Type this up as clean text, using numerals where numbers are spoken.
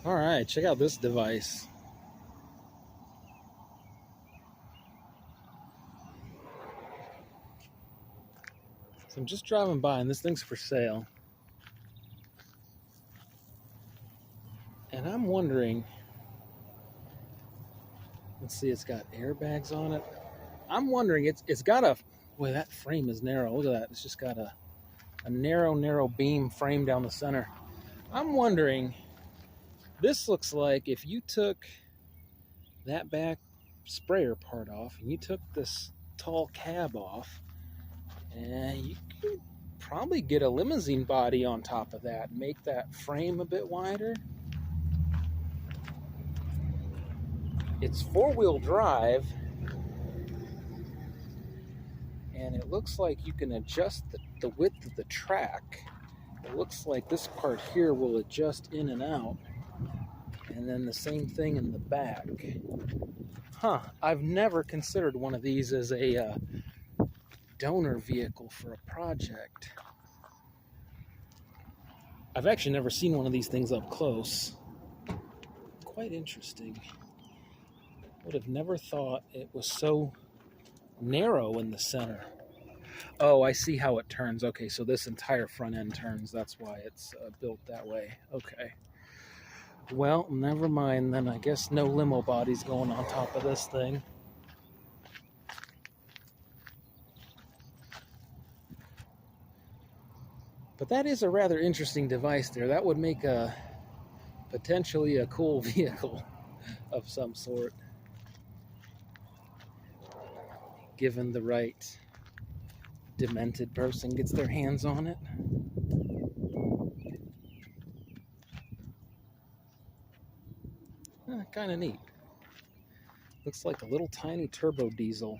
All right, check out this device. So I'm just driving by and this thing's for sale. And I'm wondering, let's see, it's got airbags on it. I'm wondering, it's got a, boy, that frame is narrow. Look at that. It's just got a narrow beam frame down the center. I'm wondering, this looks like if you took that back sprayer part off and you took this tall cab off, and you could probably get a limousine body on top of that, make that frame a bit wider. It's four-wheel drive, and it looks like you can adjust the width of the track. It looks like this part here will adjust in and out, and then the same thing in the back. Huh, I've never considered one of these as a donor vehicle for a project. I've actually never seen one of these things up close. Quite interesting. Would have never thought it was so narrow in the center. Oh, I see how it turns. Okay, so this entire front end turns. That's why it's built that way. Okay. Well, never mind then. I guess no limo bodies going on top of this thing. But that is a rather interesting device there. That would make a potentially a cool vehicle of some sort, given the right demented person gets their hands on it. Kind of neat. Looks like a little tiny turbo diesel.